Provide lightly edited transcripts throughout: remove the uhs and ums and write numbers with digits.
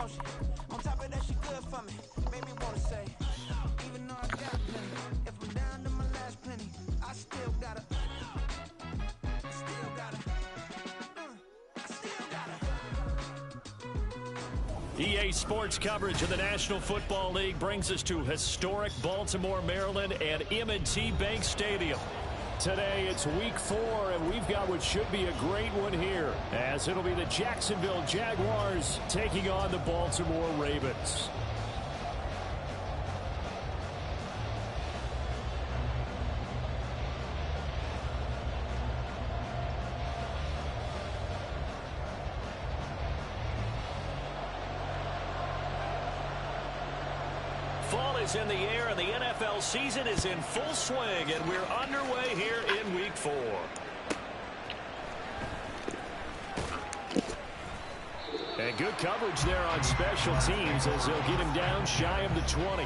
emotions. On top of that, she good for me. Made me wanna say, even though I got plenty, if I'm down to my last penny, I still gotta. EA Sports coverage of the National Football League brings us to historic Baltimore, Maryland and M&T Bank Stadium. Today it's week 4, and we've got what should be a great one here, as it'll be the Jacksonville Jaguars taking on the Baltimore Ravens. Fall is in the air, and the NFL season is in full swing, and we're underway here in Week 4. And good coverage there on special teams as they'll get him down shy of the 20.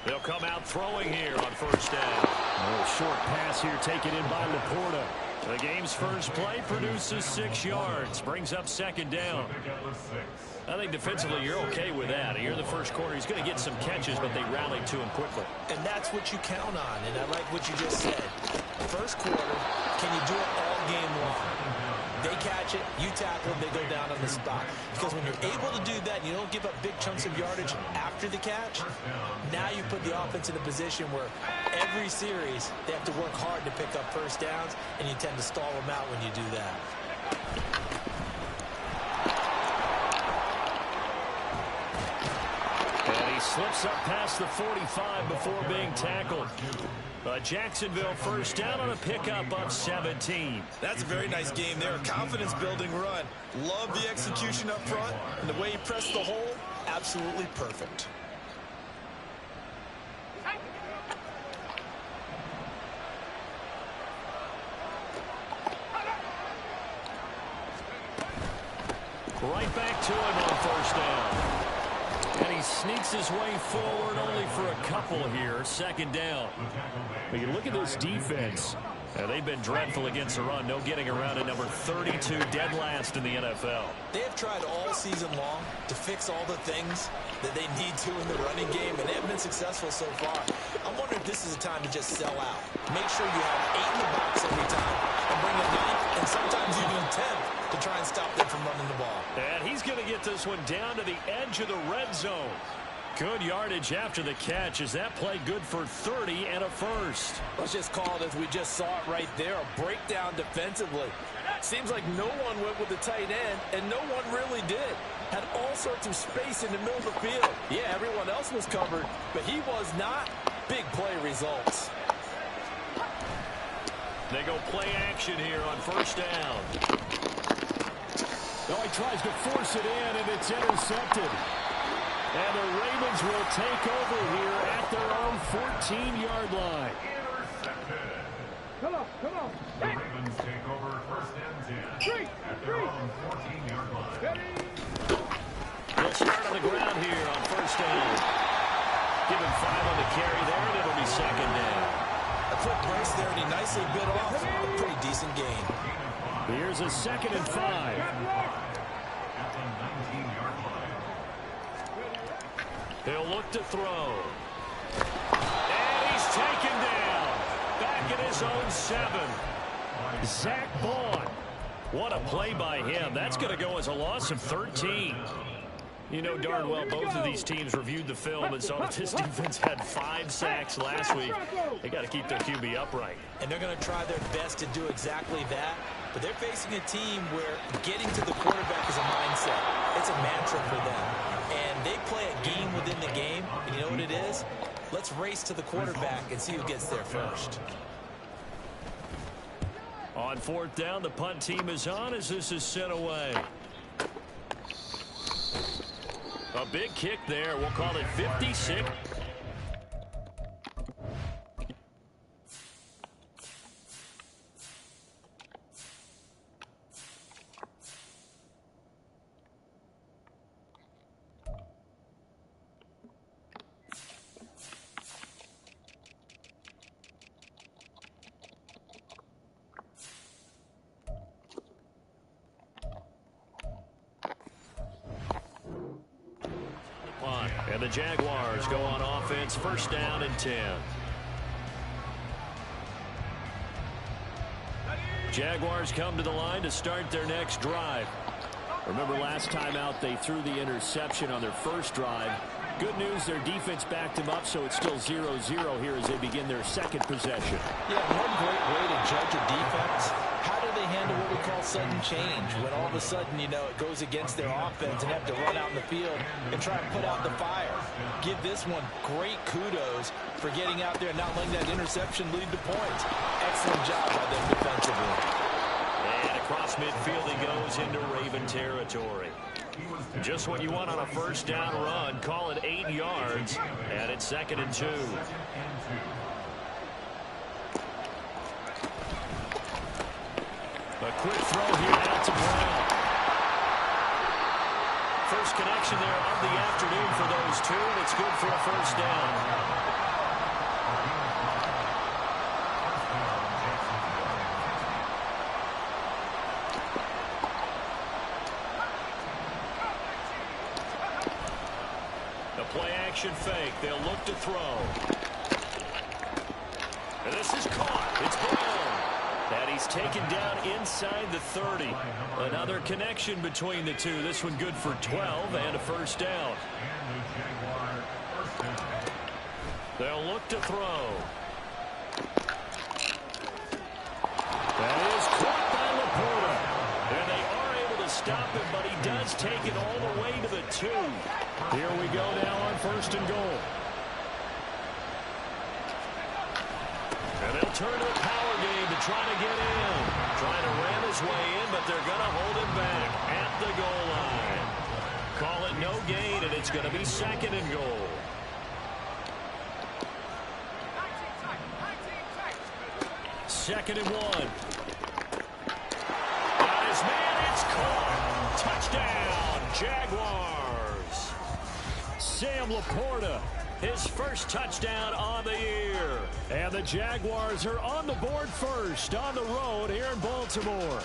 They'll come out throwing here on first down. A little short pass here taken in by Laporta. The game's first play produces 6 yards. Brings up second down. I think defensively you're okay with that. Here in the first quarter, he's going to get some catches, but they rallied to him quickly. And that's what you count on, and I like what you just said. First quarter, can you do it all game long? They catch it, you tackle, they go down on the spot. Because when you're able to do that, you don't give up big chunks of yardage after the catch, now you put the offense in a position where every series they have to work hard to pick up first downs, and you tend to stall them out when you do that. And he slips up past the 45 before being tackled. Jacksonville first down on a pickup of 17. That's a very nice game there. Confidence-building run. Love the execution up front, and the way he pressed the hole, absolutely perfect. Right back to him on first down. And he sneaks his way forward only for a couple here. Second down. But you look at this defense. They've been dreadful against the run. No getting around at number 32, dead last in the NFL. They have tried all season long to fix all the things that they need to in the running game, and they have been successful so far. I'm wondering if this is a time to just sell out. Make sure you have 8 in the box every time, and bring a 9th, and sometimes even 10th to try and stop them from running the ball. And he's going to get this one down to the edge of the red zone. Good yardage after the catch. Is that play good for 30 and a first? Let's just call it as we just saw it right there, a breakdown defensively. Seems like no one went with the tight end, and no one really did. Had all sorts of space in the middle of the field. Yeah, everyone else was covered, but he was not. Big play results. They go play action here on first down. Oh, he tries to force it in, and it's intercepted. And the Ravens will take over here at their own 14-yard line. Come on. The Ravens take over first and 10 at their own 14-yard line. They'll start on the ground here on first down. Give him 5 on the carry there, and it'll be second down. A quick burst there, and he nicely bit off a pretty decent gain. Here's a 2nd and 5. He'll look to throw. And he's taken down. Back at his own 7. Zach Bond. What a play by him. That's going to go as a loss of 13. You know darn well both of these teams reviewed the film and saw that this defense had 5 sacks last week. They got to keep their QB upright. And they're going to try their best to do exactly that. But they're facing a team where getting to the quarterback is a mindset. It's a mantra for them. And they play a game within the game. And you know what it is? Let's race to the quarterback and see who gets there first. On 4th down, the punt team is on as this is sent away. A big kick there. We'll call it 56. And the Jaguars go on offense, first down and 10. Jaguars come to the line to start their next drive. Remember last time out they threw the interception on their first drive. Good news, their defense backed them up, so it's still 0-0 here as they begin their second possession. Yeah, one great way to judge a defense. How do they handle what we call sudden change? When all of a sudden, you know, it goes against their offense and have to run out in the field and try and put out the fire. Give this one great kudos for getting out there and not letting that interception lead to points. Excellent job by them defensively. And across midfield he goes into Raven territory. Just what you want on a first down run. Call it 8 yards. And it's 2nd and 2. A quick throw here out to Brown. First connection there of the afternoon for those two, and it's good for a first down. The play action fake. They'll look to throw. And this is caught. It's Brown. And he's taken down inside the 30. Another connection between the two. This one good for 12 and a first down. They'll look to throw. That is caught by Laporta. And they are able to stop him, but he does take it all the way to the 2. Here we go now on 1st and goal. And they'll turn to the power game to try to get in. Trying to ram his way in, but they're going to hold him back at the goal line. Call it no gain, and it's going to be 2nd and goal. Second and 1. Got his man, it's caught. Touchdown, Jaguars. Sam Laporta, his first touchdown on the year. And the Jaguars are on the board first on the road here in Baltimore.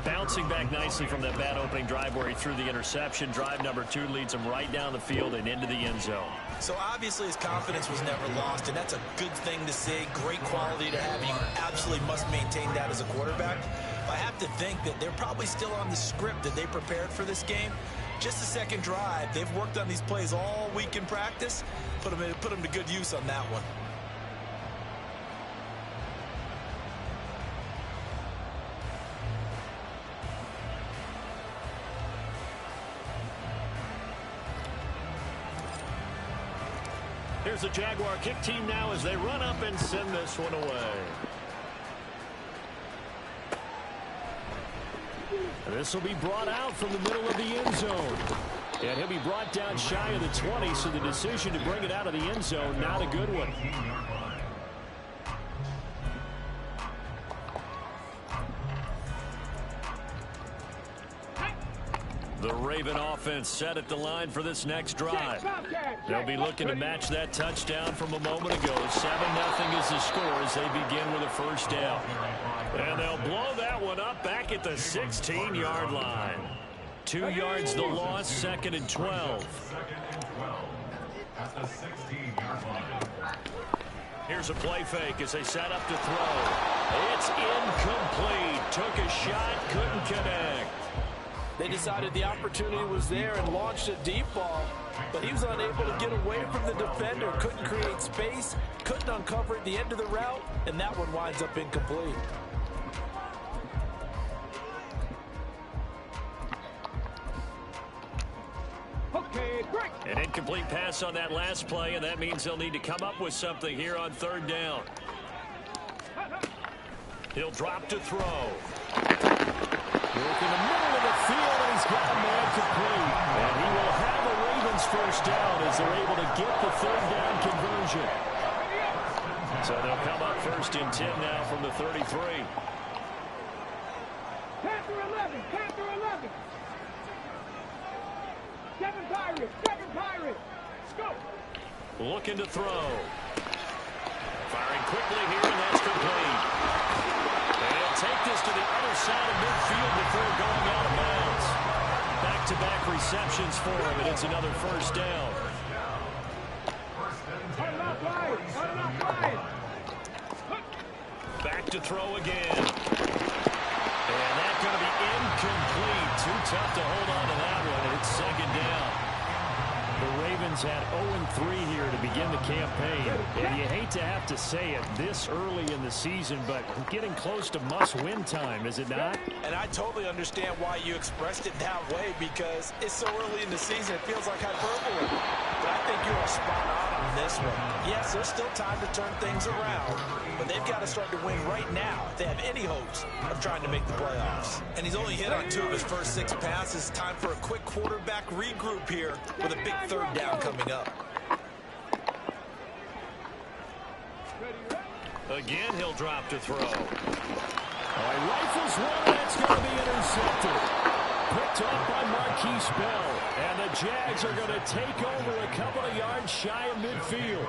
Bouncing back nicely from that bad opening drive where he threw the interception. Drive number 2 leads him right down the field and into the end zone. So obviously his confidence was never lost, and that's a good thing to see. Great quality to have. You absolutely must maintain that as a quarterback. I have to think that they're probably still on the script that they prepared for this game. Just the second drive. They've worked on these plays all week in practice. Put them to good use on that one. Here's the Jaguar kick team now as they run up and send this one away. And this will be brought out from the middle of the end zone. And he'll be brought down shy of the 20, so the decision to bring it out of the end zone, not a good one. The Raven offense set at the line for this next drive. They'll be looking to match that touchdown from a moment ago. 7-0 is the score as they begin with a first down. And they'll blow that one up back at the 16-yard line. 2 yards the loss, 2nd and 12. At the 16-yard line. Here's a play fake as they set up to throw. It's incomplete. Took a shot, couldn't connect. They decided the opportunity was there and launched a deep ball, but he was unable to get away from the defender, couldn't create space, couldn't uncover at the end of the route, and that one winds up incomplete. An incomplete pass on that last play, and that means they'll need to come up with something here on 3rd down. He'll drop to throw. Work in the middle of the field, and he's got a man complete. And he will have a as they're able to get the third down conversion. So they'll come up first and 10 now from the 33. Panther 11, Panther 11. 7 Pirates, 7 Pirates. Go. Looking to throw. Firing quickly here, and that's complete. And he'll take this to the other side of midfield before going out of bounds. Back-to-back receptions for him, and it's another first down. Back to throw again. And that's going to be incomplete. Too tough to hold on to that one, and it's second down. The Ravens had 0-3 here to begin the campaign. And you hate to have to say it this early in the season, but getting close to must-win time, is it not? And I totally understand why you expressed it that way, because it's so early in the season, it feels like hyperbole. But I think you are spot on this one. Yes, there's still time to turn things around, but they've got to start to win right now if they have any hopes of trying to make the playoffs. And he's only hit on 2 of his first 6 passes. Time for a quick quarterback regroup here with a big third down coming up. Again, he'll drop to throw. Rifles one, and it's going to be intercepted. Picked off by Marquise Bell. And the Jags are going to take over a couple of yards shy of midfield.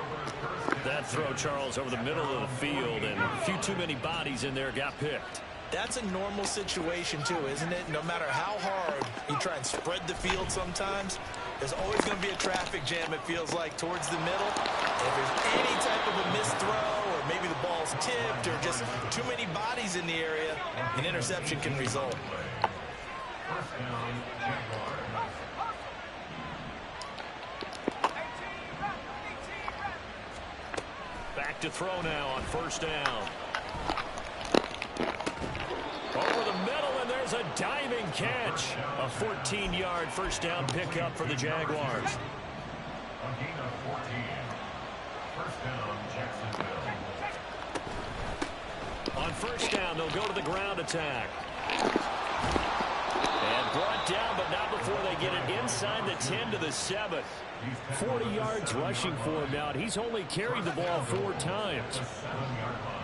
That throw, Charles, over the middle of the field, and a few too many bodies in there got picked. That's a normal situation, too, isn't it? No matter how hard you try and spread the field sometimes, there's always going to be a traffic jam, it feels like, towards the middle. If there's any type of a missed throw, or maybe the ball's tipped, or just too many bodies in the area, an interception can result. First down, Jaguars. Back to throw now on first down. Over the middle, and there's a diving catch. A 14-yard first down pickup for the Jaguars. A gain of 14. First down, Jacksonville. On first down, they'll go to the ground attack. And brought down, but not before they get it inside the 10 to the 7. 40 yards rushing for him now. He's only carried the ball 4 times. 7-yard line.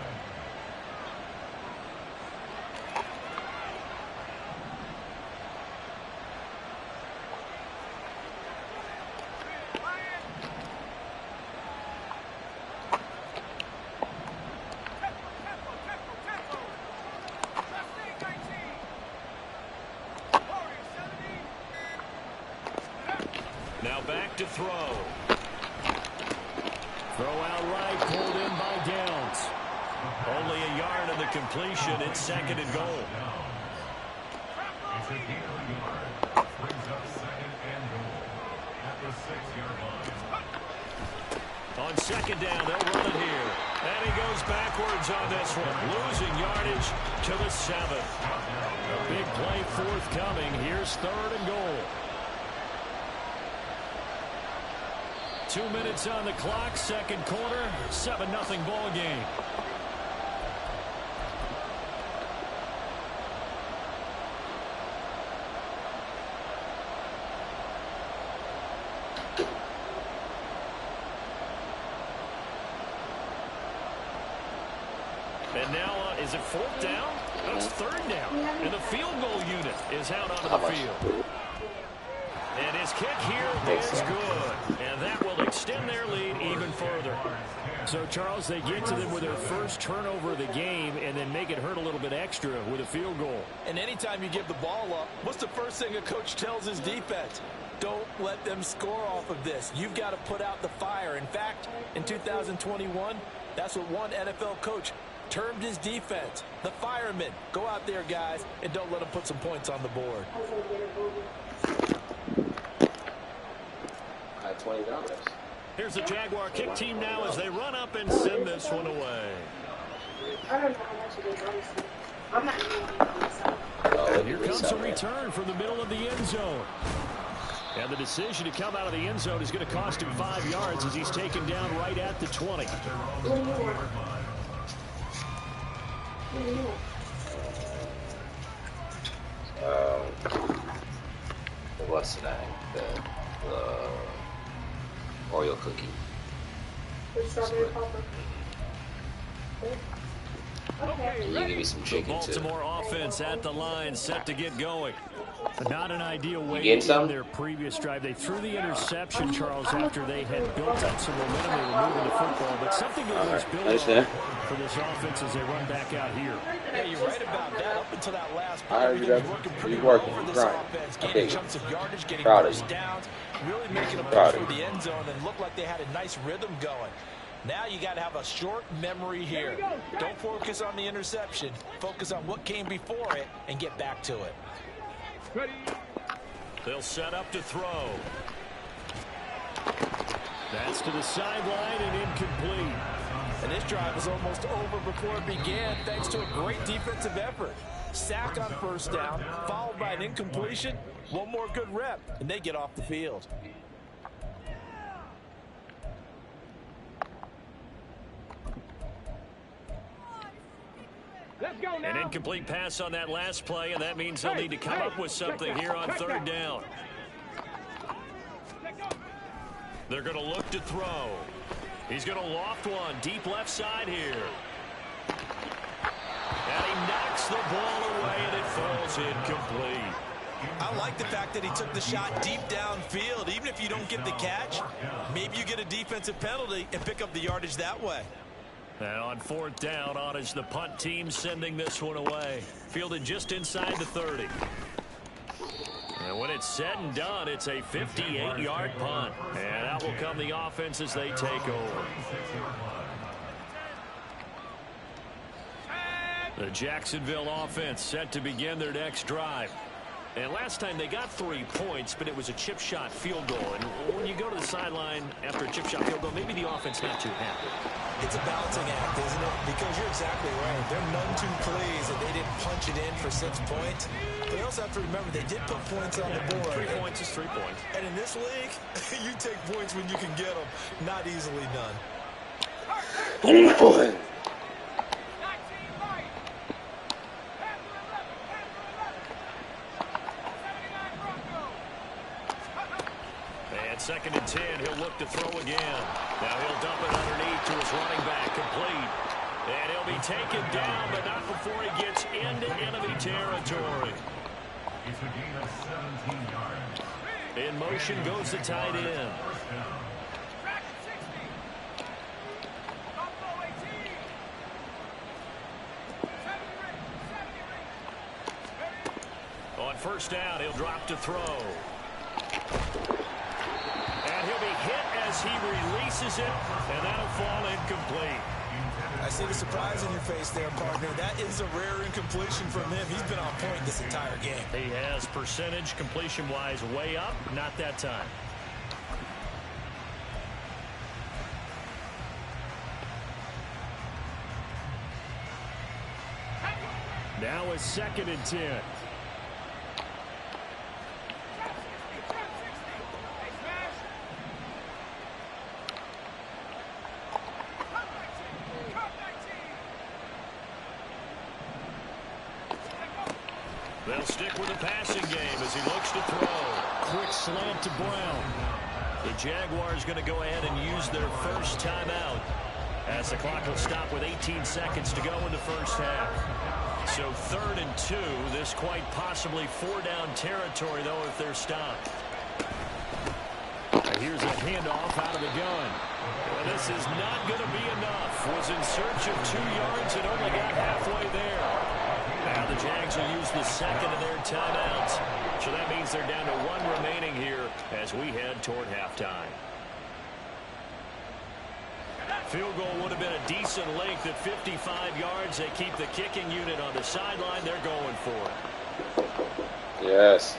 Now back to throw. Throw out right, pulled in by Downs. Only a yard of the completion. It's second and goal. It's a gain of a yard. Brings up second and goal at the 6-yard line. On second down, they'll run it here. And he goes backwards on this one. Losing yardage to the 7. A big play forthcoming. Here's third and goal. 2 minutes on the clock, second quarter, 7-0 ball game. And now, is it fourth down? No, it's third down. And the field goal unit is out onto the field. And his kick here is good. And that will extend their lead even further. So, Charles, they get to them with their first turnover of the game and then make it hurt a little bit extra with a field goal. And anytime you give the ball up, what's the first thing a coach tells his defense? Don't let them score off of this. You've got to put out the fire. In fact, in 2021, that's what one NFL coach termed his defense. The firemen. Go out there, guys, and don't let them put some points on the board. $20. Here's the Jaguar kick team now as they run up and send this one away. I don't know how much it is, honestly. I'm not doing myself. And here comes a return from the middle of the end zone. And the decision to come out of the end zone is going to cost him 5 yards as he's taken down right at the 20. What do you want? What do you want? What's the name? Oreo cookie. With strawberry popper. Okay. And you give me some chicken too. Baltimore offense at the line, set to get going. Not an ideal way getting to some? end their previous drive. They threw the interception, Charles, after they had built up some momentum. They were moving the football, but something was built up for this offense as they run back out here. Yeah, you're right about that. Up until that last play, All right, everything was working pretty well for this offense. Gaining chunks of yardage, getting first downs, really making a push for the end zone, and looked like they had a nice rhythm going. Now you got to have a short memory here. Don't focus on the interception. Focus on what came before it and get back to it. They'll set up to throw. That's to the sideline and incomplete. And this drive was almost over before it began thanks to a great defensive effort. Sack on first down, followed by an incompletion. One more good rep, and they get off the field. Let's go now. An incomplete pass on that last play, and that means they'll need to come up with something here on third down. They're going to look to throw. He's going to loft one deep left side here. And he knocks the ball away, and it falls incomplete. I like the fact that he took the shot deep downfield. Even if you don't get the catch, maybe you get a defensive penalty and pick up the yardage that way. And on fourth down, on is the punt team sending this one away. Fielded just inside the 30. And when it's said and done, it's a 58-yard punt. And out will come the offense as they take over. The Jacksonville offense set to begin their next drive. And last time they got 3 points, but it was a chip shot field goal. And when you go to the sideline after a chip shot field goal, maybe the offense not too happy. It's a balancing act, isn't it? Because you're exactly right. They're none too pleased that they didn't punch it in for 6 points. But you also have to remember they did put points on the board. 3 points is 3 points. And in this league, you take points when you can get them. Not easily done. Oh boy. And second and 10, he'll look to throw again. Now he'll dump it underneath to his running back, complete. And he'll be taken down, but not before he gets into enemy territory. It's a gain of 17 yards. In motion goes the tight end. On first down, he'll drop to throw. And he'll be hit as he releases it, and that'll fall incomplete. I see the surprise in your face there, partner. That is a rare incompletion from him. He's been on point this entire game. He has percentage completion-wise way up, not that time. Now it's second and 10. They'll stick with the passing game as he looks to throw. Quick slant to Brown. The Jaguars going to go ahead and use their first timeout as the clock will stop with 18 seconds to go in the first half. So third and 2. This quite possibly 4-down territory, though, if they're stopped. And here's a handoff out of the gun. Well, this is not going to be enough. Was in search of 2 yards and only got halfway there. Now the Jags will use the second of their timeouts. So that means they're down to 1 remaining here as we head toward halftime. Field goal would have been a decent length at 55 yards. They keep the kicking unit on the sideline. They're going for it. Yes.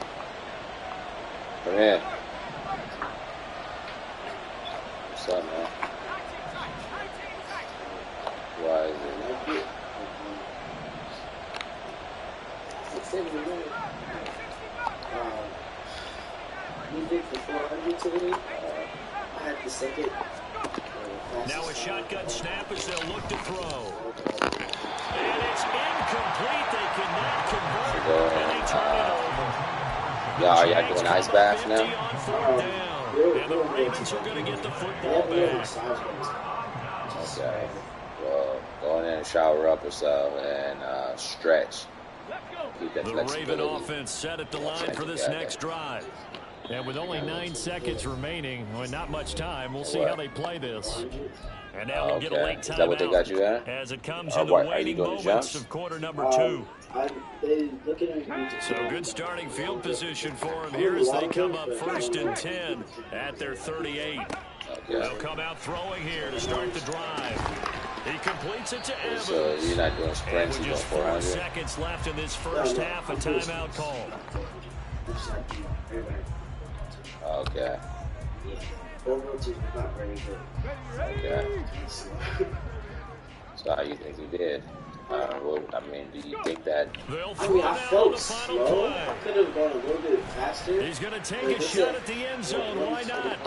Come in. What's up, man? Why is it? He did for 400 today. I had the second. Now a shotgun snap as they'll look to throw. And it's incomplete. They cannot convert. And they turn it over. Y'all doing ice bath now? And the Ravens are going to get the football back. Okay. Well, go in there and shower up or so and stretch. Keep that The flexibility. Raven offense set at the line for this next drive. And with only 9 seconds remaining, well, not much time, we'll see how they play this. And now we'll get a late timeout. Is that what they got you at? As it comes in the waning moments of quarter number 2. So good starting field position for them here as they come up 1st and 10 at their 38. They'll come out throwing here to start the drive. He completes it to Evans. So you're not doing sprints, and with you're just doing 4 400? seconds left in this first half, a timeout called. Okay. Okay. So how you think you did? Well, I mean, do you think that? I felt slow. I could have gone a little bit faster. He's going to take a shot at the end zone. Why not?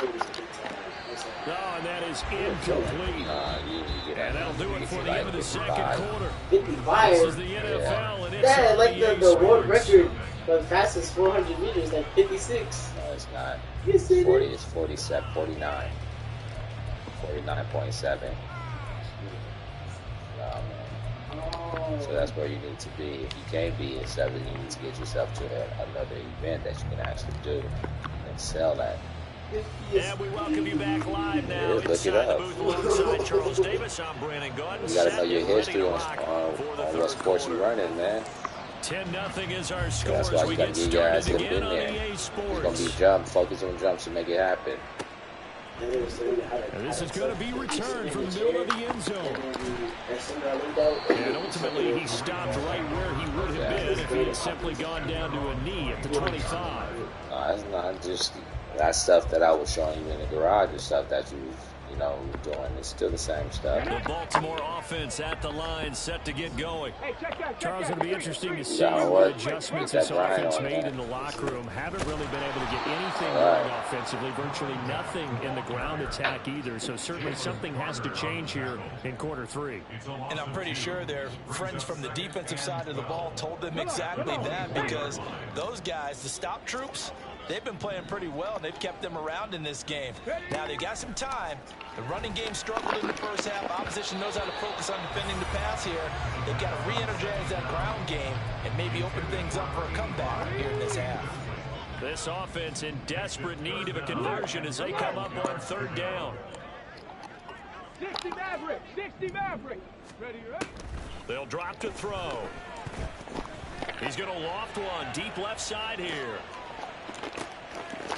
Oh, and that is incomplete. And that'll do it for the end of the second quarter. 55. This is the NFL, and it's Yeah, like the world sports. record for the fastest 400 meters, like 56. No, it's not. Yes, it 40 is. is 47, 49. 49.7. So that's where you need to be. If you can't be at 7, you need to get yourself to another event that you can actually do and sell that. And we welcome you back live now. Look it Inside up. the booth alongside Charles Davis, I'm Brandon Gordon. You gotta know your Set and ready history to on rock for the what third sports you quarter. running, man. 10-0 is our score That's why as you we gotta get get your ass started in again on there. EA It's gonna be Sports. jump, focus on jumps to make it happen. And this is going to be returned from the middle of the end zone. And ultimately, he stopped right where he would have been if he had simply gone down to a knee at the 25. It's not just that stuff that I was showing you in the garage and stuff that you doing. It's still the same stuff. The Baltimore offense at the line, set to get going. Charles, it'll be interesting to see Yeah, what what? adjustments That this offense Brian on made that. in the locker room. Haven't really been able to get anything Right. going offensively, virtually nothing in the ground attack either. So certainly something has to change here in quarter 3. And I'm pretty sure their friends from the defensive side of the ball told them exactly that, because those guys, the stop troops, they've been playing pretty well, and they've kept them around in this game. Now, they've got some time. The running game struggled in the first half. Opposition knows how to focus on defending the pass here. They've got to re-energize that ground game and maybe open things up for a comeback here in this half. This offense in desperate need of a conversion as they come up on 3rd down. 60 Maverick. 60 Maverick. Ready, ready. They'll drop to throw. He's going to loft one deep left side here.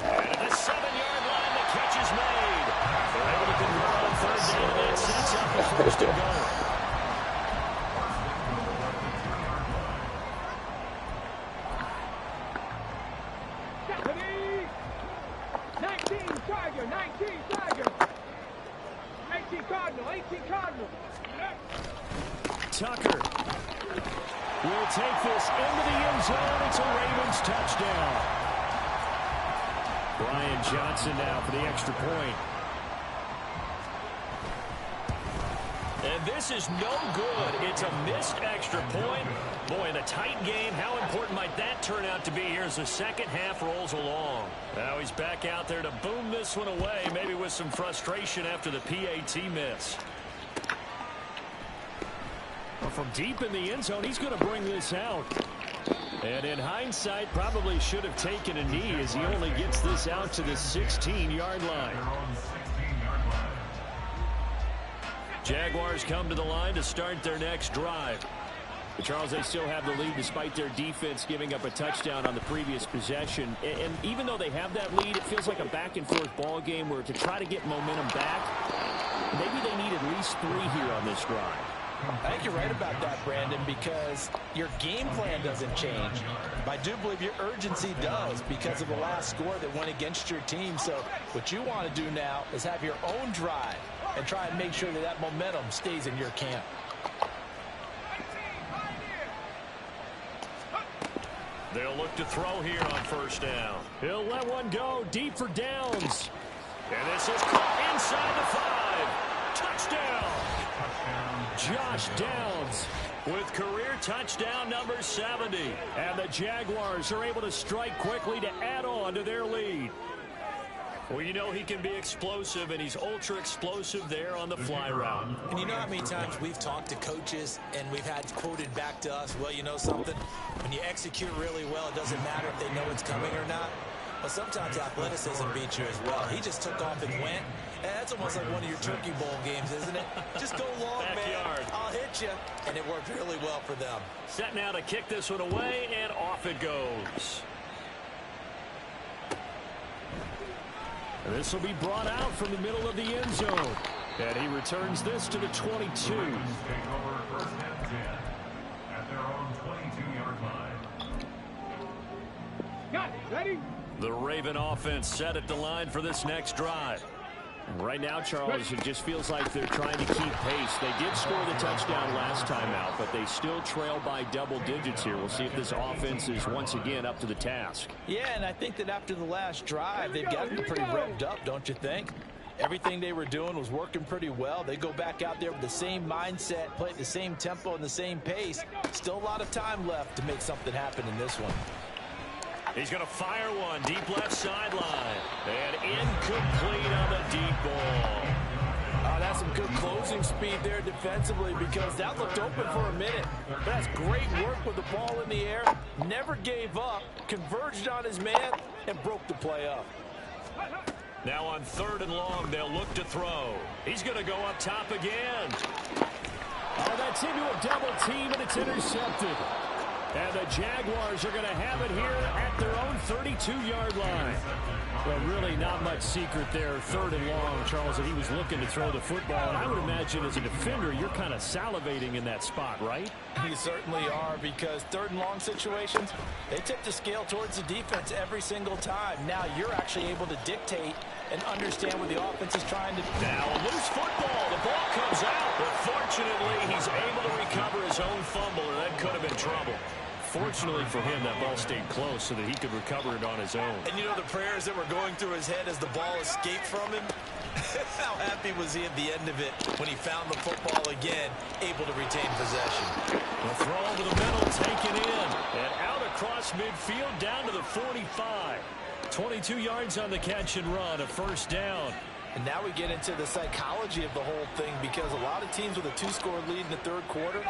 And at the 7-yard line, the catch is made. They're able to convert on 3rd down, and that sets up the 1st and goal. Stephanie. 19 Tiger. 19 Tiger. 18 Cardinal. 18 Cardinal. Tucker will take this into the end zone. It's a Ravens touchdown. Brian Johnson now for the extra point. And this is no good. It's a missed extra point. Boy, in a tight game, how important might that turn out to be here as the second half rolls along? Now he's back out there to boom this one away, maybe with some frustration after the PAT miss. Well, from deep in the end zone, he's going to bring this out. And in hindsight, probably should have taken a knee as he only gets this out to the 16-yard line. Jaguars come to the line to start their next drive. But Charles, they still have the lead despite their defense giving up a touchdown on the previous possession. And even though they have that lead, it feels like a back-and-forth ball game where to try to get momentum back, maybe they need at least 3 here on this drive. I think you're right about that, Brandon, because your game plan doesn't change. I do believe your urgency does because of the last score that went against your team. So what you want to do now is have your own drive and try and make sure that that momentum stays in your camp. They'll look to throw here on 1st down. He'll let one go deep for Downs. And this is caught inside the 5. Touchdown. Josh Downs with career touchdown number 70. And the Jaguars are able to strike quickly to add on to their lead. Well, you know he can be explosive, and he's ultra explosive there on the fly route. And you know how many times we've talked to coaches and we've had quoted back to us, well, you know something? When you execute really well, it doesn't matter if they know it's coming or not. Well, sometimes athleticism beats you as well. He just took off and went. And that's almost like one of your Turkey Bowl games, isn't it? Just go long, Backyard. man. I'll hit you. And it worked really well for them. Set now to kick this one away, and off it goes. And this will be brought out from the middle of the end zone. And he returns this to the 22. Take over first and 10 at their own 22-yard line. Got it. Ready? The Raven offense set at the line for this next drive. And right now, Charles, it just feels like they're trying to keep pace. They did score the touchdown last time out, but they still trail by double digits here. We'll see if this offense is once again up to the task. Yeah, and I think that after the last drive, they've gotten pretty revved up, don't you think? Everything they were doing was working pretty well. They go back out there with the same mindset, play at the same tempo and the same pace. Still a lot of time left to make something happen in this one. He's going to fire one deep left sideline. And incomplete on the deep ball. Oh, that's some good closing speed there defensively because that looked open for a minute. But that's great work with the ball in the air. Never gave up, converged on his man, and broke the play up. Now on 3rd and long, they'll look to throw. He's going to go up top again. Oh, that's into a double team, and it's intercepted. And the Jaguars are going to have it here at their own 32-yard line. Well, really not much secret there. 3rd and long, Charles, that he was looking to throw the football. And I would imagine as a defender, you're kind of salivating in that spot, right? You certainly are, because 3rd and long situations, they tip the scale towards the defense every single time. Now you're actually able to dictate and understand what the offense is trying to do. Now a loose football. The ball comes out. But fortunately, he's able to recover his own fumble, or that could have been trouble. Fortunately for him, that ball stayed close so that he could recover it on his own. And you know the prayers that were going through his head as the ball escaped from him? How happy was he at the end of it when he found the football again, able to retain possession? The throw over the middle, taken in. And out across midfield, down to the 45. 22 yards on the catch and run, a first down. And now we get into the psychology of the whole thing, because a lot of teams with a 2-score lead in the 3rd quarter,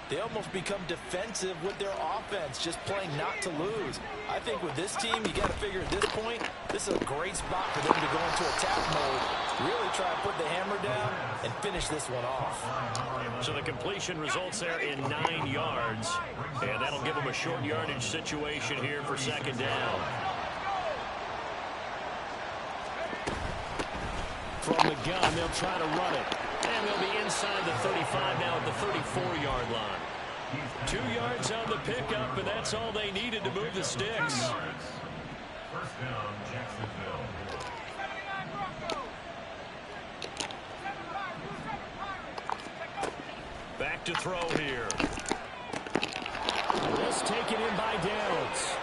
they almost become defensive with their offense, just playing not to lose. I think with this team, you got to figure at this point, this is a great spot for them to go into attack mode, really try to put the hammer down and finish this one off. So the completion results there in 9 yards, and that'll give them a short yardage situation here for 2nd down. From the gun, they'll try to run it. And they'll be inside the 35 now at the 34-yard line. 2 yards on the pickup, and that's all they needed to move the sticks. First down, Jacksonville. Back to throw here. This taken in by Downs.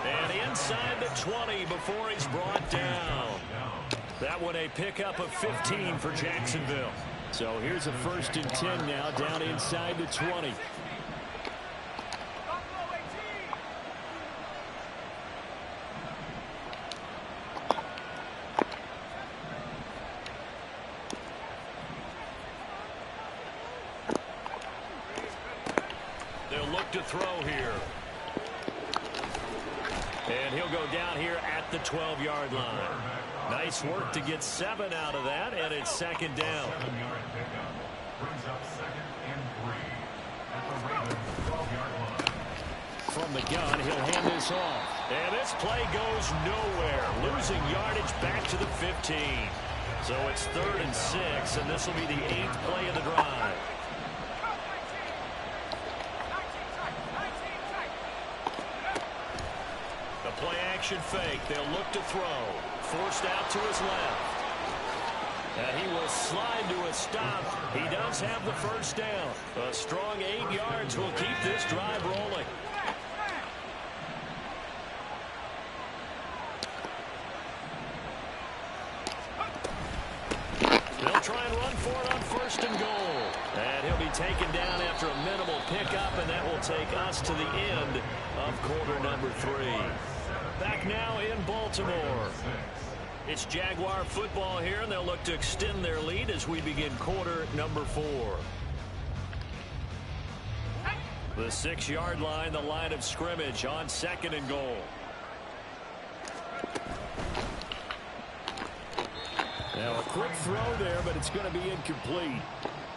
And inside the 20 before he's brought down. That one a pickup of 15 for Jacksonville. So here's a 1st and 10 now, down inside the 20. They'll look to throw here. And he'll go down here at the 12-yard line. Nice work to get 7 out of that, and it's 2nd down. 7-yard pickup brings up 2nd and 3 at the Ravens 12-yard line. From the gun, he'll hand this off. And this play goes nowhere. Losing yardage back to the 15. So it's 3rd and 6, and this will be the 8th play of the drive. The play action fake. They'll look to throw. Forced out to his left. And he will slide to a stop. He does have the first down. A strong 8 yards will keep this drive rolling. They'll try and run for it on 1st and goal. And he'll be taken down after a minimal pickup, and that will take us to the end of quarter number 3. Back now in Baltimore. It's Jaguar football here, and they'll look to extend their lead as we begin quarter number 4. The 6-yard line, the line of scrimmage on 2nd and goal. Now a quick throw there, but it's going to be incomplete.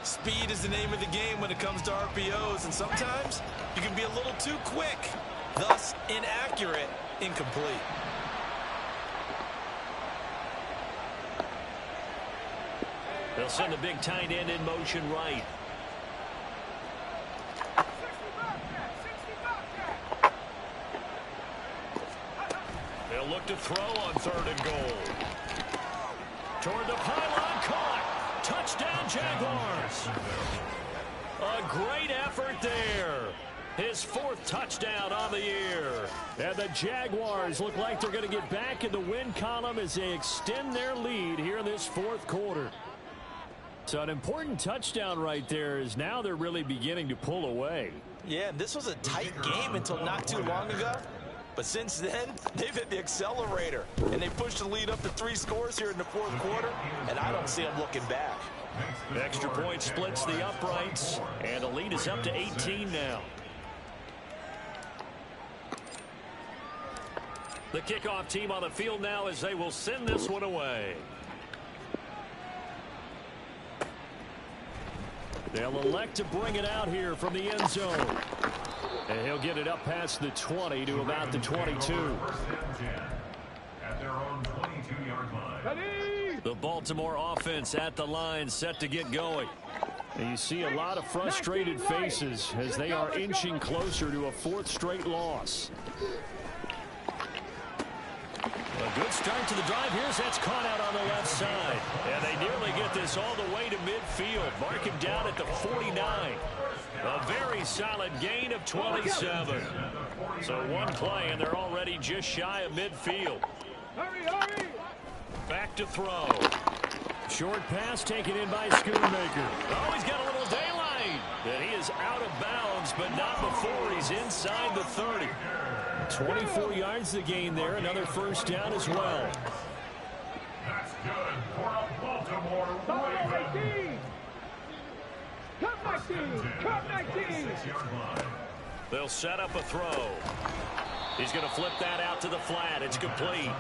Speed is the name of the game when it comes to RPOs, and sometimes you can be a little too quick, thus inaccurate, incomplete. They'll send the big tight end in motion right. They'll look to throw on 3rd and goal. Toward the pylon, caught. Touchdown, Jaguars. A great effort there. His 4th touchdown on the year. And the Jaguars look like they're going to get back in the win column as they extend their lead here in this 4th quarter. So an important touchdown right there is now they're really beginning to pull away. Yeah, this was a tight game until not too long ago. But since then, they've hit the accelerator, and they pushed the lead up to 3 scores here in the 4th quarter, and I don't see them looking back. Extra point splits the uprights, and the lead is up to 18 now. The kickoff team on the field now as they will send this one away. They'll elect to bring it out here from the end zone. And he'll get it up past the 20 to about the 22. At their own 22-yard line. The Baltimore offense at the line set to get going. And you see a lot of frustrated faces as they are inching closer to a 4th straight loss. A good start to the drive. Here's that's caught out on the left side. And they nearly get this all the way to midfield. Mark him down at the 49. A very solid gain of 27. So one play, and they're already just shy of midfield. Hurry! Back to throw. Short pass taken in by Schoonmaker. Oh, he's got a little daylight. And he is out of bounds, but not before he's inside the 30. 24 yards to gain there. Another 1st down as well. That's good for a Baltimore Ravens. Cut 19! They'll set up a throw. He's going to flip that out to the flat. It's complete.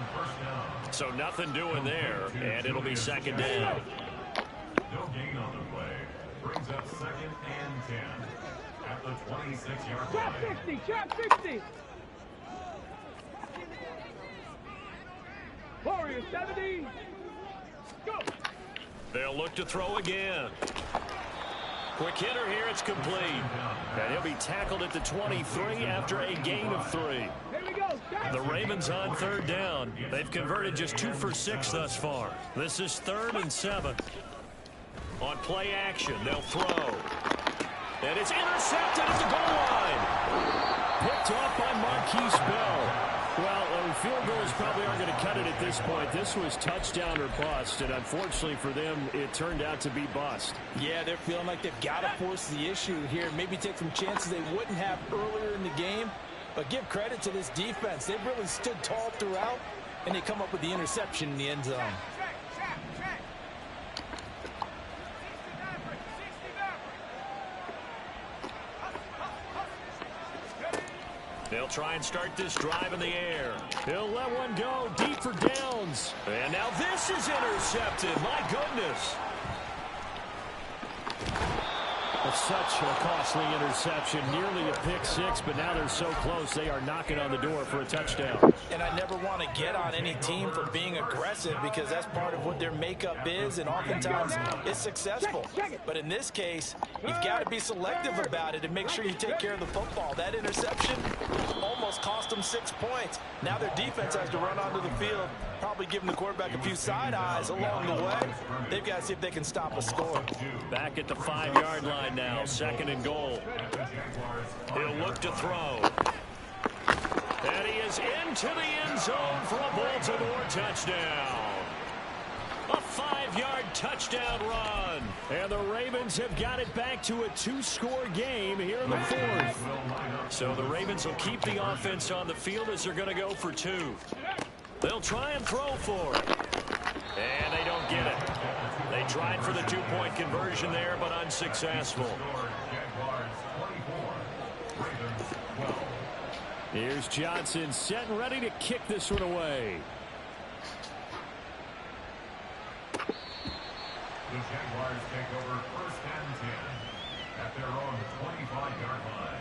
So nothing doing there, and it'll be 2nd down. No gain on the play. Brings up 2nd and 10 at the 26-yard line. Trap 60! Warrior 70! Go! They'll look to throw again. Quick hitter here, it's complete. And he'll be tackled at the 23 after a gain of 3. Here we go. The Ravens on 3rd down. They've converted just 2 for 6 thus far. This is 3rd and 7. On play action, they'll throw. And it's intercepted at the goal line. Picked off by Marquise Bell. Well, field goals probably aren't going to cut it at this point. This was touchdown or bust, and unfortunately for them, it turned out to be bust. Yeah, they're feeling like they've got to force the issue here. Maybe take some chances they wouldn't have earlier in the game. But give credit to this defense. They've really stood tall throughout, and they come up with the interception in the end zone. They'll try and start this drive in the air. He'll let one go deep for downs. And now this is intercepted. My goodness. It's such a costly interception, nearly a pick 6, but now they're so close they are knocking on the door for a touchdown. And I never want to get on any team for being aggressive because that's part of what their makeup is, and oftentimes it's successful. But in this case, you've got to be selective about it and make sure you take care of the football. That interception almost cost them 6 points. Now their defense has to run onto the field, probably giving the quarterback a few side eyes along the way. They've got to see if they can stop a score. Back at the 5-yard line now, 2nd and goal. He'll look to throw. And he is into the end zone for a Baltimore touchdown. A 5-yard touchdown run. And the Ravens have got it back to a 2-score game here in the 4th. So the Ravens will keep the offense on the field as they're going to go for 2. They'll try and throw for it. And they don't get it. They tried for the two-point conversion there, but unsuccessful. Here's Johnson set and ready to kick this one away. The Jaguars take over 1st and 10 at their own 25-yard line.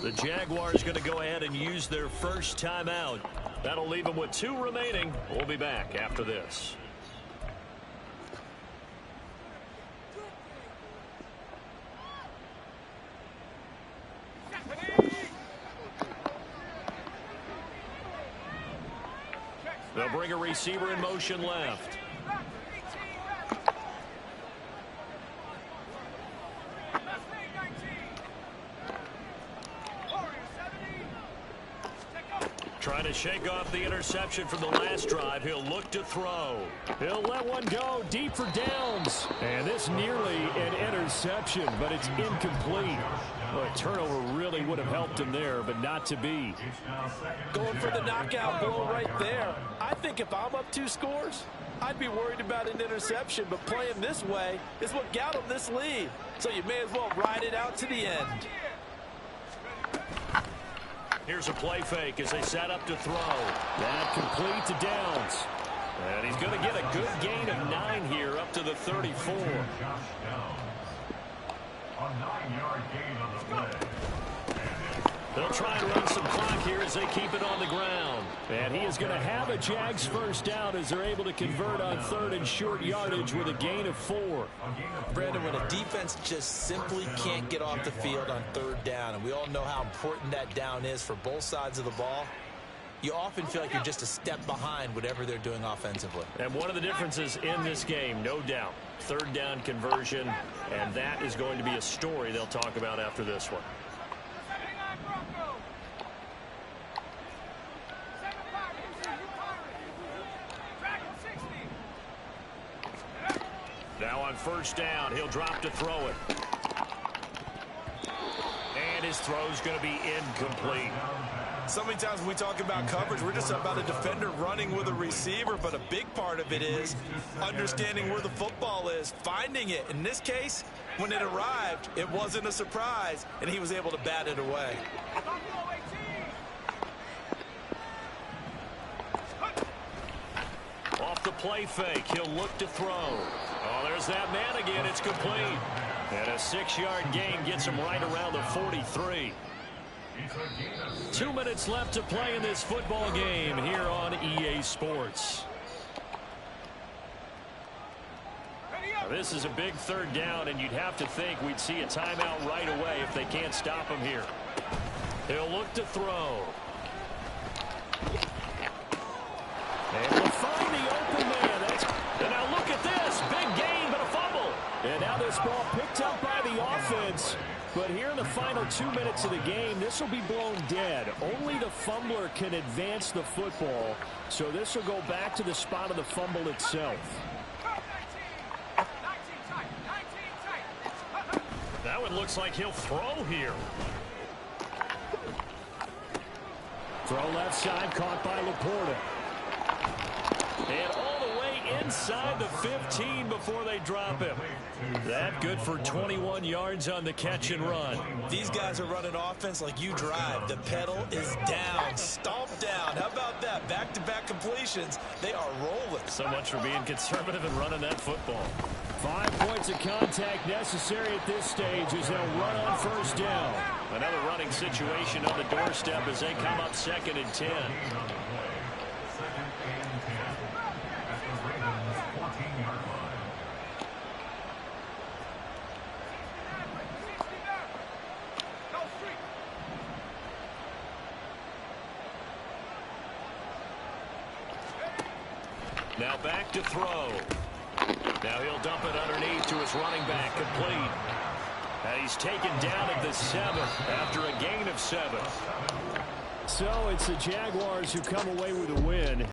The Jaguars going to go ahead and use their first timeout. That'll leave them with 2 remaining. We'll be back after this. They'll bring a receiver in motion left. Trying to shake off the interception from the last drive. He'll look to throw. He'll let one go deep for downs. And this nearly an interception, but it's incomplete. Well, a turnover really would have helped him there, but not to be. Going for the knockout blow right there. I think if I'm up 2 scores, I'd be worried about an interception, but playing this way is what got him this lead. So you may as well ride it out to the end. Here's a play fake as they set up to throw. That complete to Downs. And he's going to get a good gain of 9 here up to the 34. A 9-yard gain on the play. They'll try and run some clock here as they keep it on the ground. And he is going to have a Jags first down as they're able to convert on 3rd and short yardage with a gain of 4. Brandon, when a defense just simply can't get off the field on 3rd down, and we all know how important that down is for both sides of the ball, you often feel like you're just a step behind whatever they're doing offensively. And one of the differences in this game, no doubt, 3rd down conversion, and that is going to be a story they'll talk about after this one. Now on 1st down, he'll drop to throw it. And his throw's going to be incomplete. So many times when we talk about coverage, we're just about a defender running with a receiver, but a big part of it is understanding where the football is, finding it. In this case, when it arrived, it wasn't a surprise, and he was able to bat it away. Off the play fake, he'll look to throw. Oh, there's that man again. It's complete. And a 6-yard gain gets him right around the 43. 2 minutes left to play in this football game here on EA Sports. Now, this is a big 3rd down, and you'd have to think we'd see a timeout right away if they can't stop him here. He'll look to throw. And we'll find the open man. And now look at this. Big gain, but a fumble. And now this ball picked up by the offense. But here in the final 2 minutes of the game, this will be blown dead. Only the fumbler can advance the football. So this will go back to the spot of the fumble itself. Now it looks like he'll throw here. Throw left side, caught by Laporta. And all the way inside the 15 before they drop him. That good for 21 yards on the catch and run. These guys are running offense like you drive. The pedal is down, stomp down. How about that? Back-to-back completions. They are rolling. So much for being conservative and running that football. 5 points of contact necessary at this stage as they'll run on 1st down. Another running situation on the doorstep as they come up 2nd and 10. Now back to throw. Now he'll dump it underneath to his running back, complete. And he's taken down at the 7th after a gain of 7. So it's the Jaguars who come away with a win.